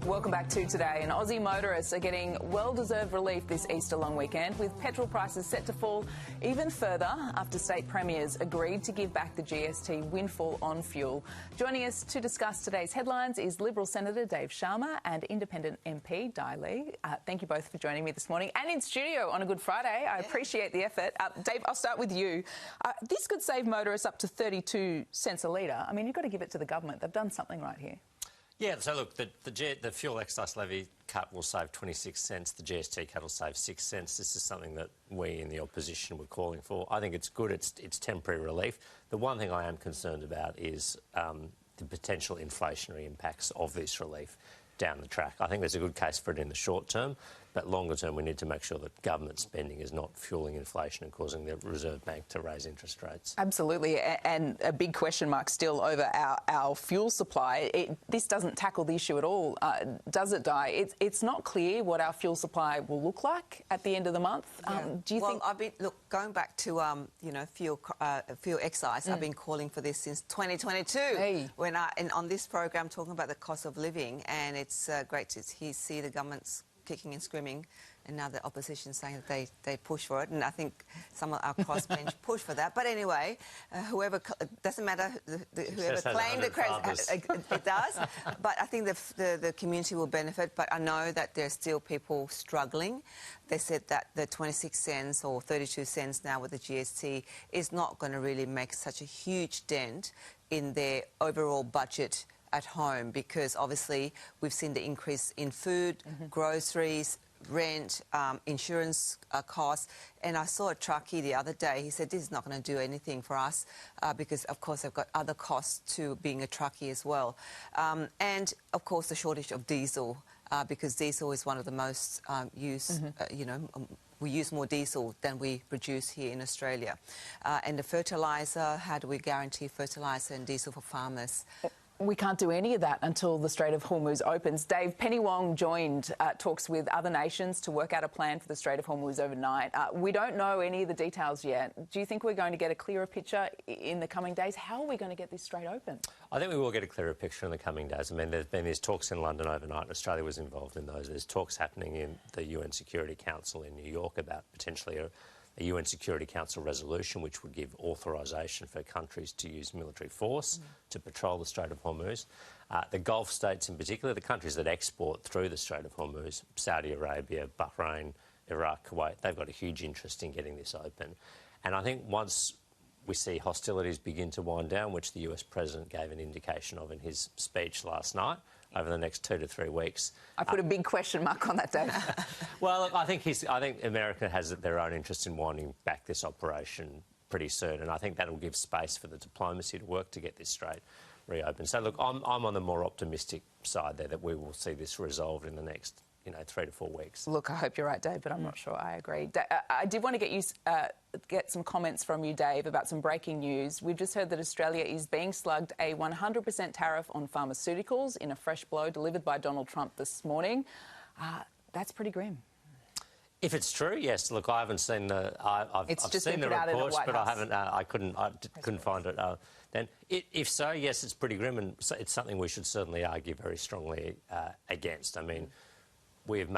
Welcome back to Today. And Aussie motorists are getting well-deserved relief this Easter long weekend, with petrol prices set to fall even further after state premiers agreed to give back the GST windfall on fuel. Joining us to discuss today's headlines is Liberal Senator Dave Sharma and Independent MP Dai Le. Thank you both for joining me this morning and in studio on a Good Friday. I appreciate the effort. Dave, I'll start with you. This could save motorists up to 32 cents a litre. I mean, you've got to give it to the government. They've done something right here. Yeah, so look, the fuel excise levy cut will save 26 cents, the GST cut will save 6 cents. This is something that we in the opposition were calling for. I think it's good, it's temporary relief. The one thing I am concerned about is the potential inflationary impacts of this relief down the track. I think there's a good case for it in the short term, but longer term we need to make sure that government spending is not fuelling inflation and causing the Reserve Bank to raise interest rates. Absolutely, and a big question mark still over our fuel supply. This doesn't tackle the issue at all, does it, Di? It's not clear what our fuel supply will look like at the end of the month. Yeah. Do you think... I've been, going back to, fuel excise, I've been calling for this since 2022 when on this program talking about the cost of living, and it's great to see the government's kicking and screaming, and now the opposition saying that they push for it, and I think some of our crossbench push for that. But anyway, whoever, doesn't matter whoever claimed the credit, it does. But I think the community will benefit. But I know that there's still people struggling. They said that the 26 cents or 32 cents now with the GST is not going to really make such a huge dent in their overall budget at home, because obviously we've seen the increase in food, groceries, rent, insurance costs. And I saw a truckie the other day. He said this is not going to do anything for us because, of course, they've got other costs to being a truckie as well. And, of course, the shortage of diesel, because diesel is one of the most used, we use more diesel than we produce here in Australia. And the fertiliser, how do we guarantee fertiliser and diesel for farmers? We can't do any of that until the Strait of Hormuz opens. Dave, Penny Wong joined talks with other nations to work out a plan for the Strait of Hormuz overnight. We don't know any of the details yet. Do you think we're going to get a clearer picture in the coming days? How are we going to get this strait open? I think we will get a clearer picture in the coming days. I mean, there's been these talks in London overnight. Australia was involved in those. There's talks happening in the UN Security Council in New York about potentially a UN Security Council resolution which would give authorisation for countries to use military force to patrol the Strait of Hormuz. The Gulf states in particular, the countries that export through the Strait of Hormuz, Saudi Arabia, Bahrain, Iraq, Kuwait, they've got a huge interest in getting this open. And I think once we see hostilities begin to wind down, which the US President gave an indication of in his speech last night, over the next 2 to 3 weeks. I put a big question mark on that, Dave. Well, look, I think America has their own interest in winding back this operation pretty soon, and I think that will give space for the diplomacy to work to get this strait reopened. So, look, I'm on the more optimistic side there that we will see this resolved in the next 3 to 4 weeks. Look, I hope you're right, Dave, but I'm not sure I agree. I did want to get some comments from you, Dave, about some breaking news. We've just heard that Australia is being slugged a 100% tariff on pharmaceuticals in a fresh blow delivered by Donald Trump this morning. That's pretty grim. If it's true, yes. Look, I haven't seen the. I've seen the reports, but I haven't. I couldn't find it. Then, if so, yes, it's pretty grim, and it's something we should certainly argue very strongly against. I mean. We have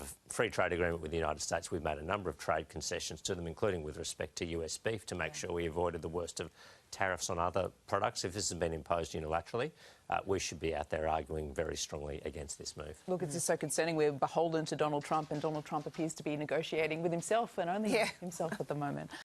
a free trade agreement with the United States. We've made a number of trade concessions to them, including with respect to US beef, to make sure we avoided the worst of tariffs on other products. If this has been imposed unilaterally, we should be out there arguing very strongly against this move. Look, it's just so concerning. We're beholden to Donald Trump, and Donald Trump appears to be negotiating with himself and only himself at the moment.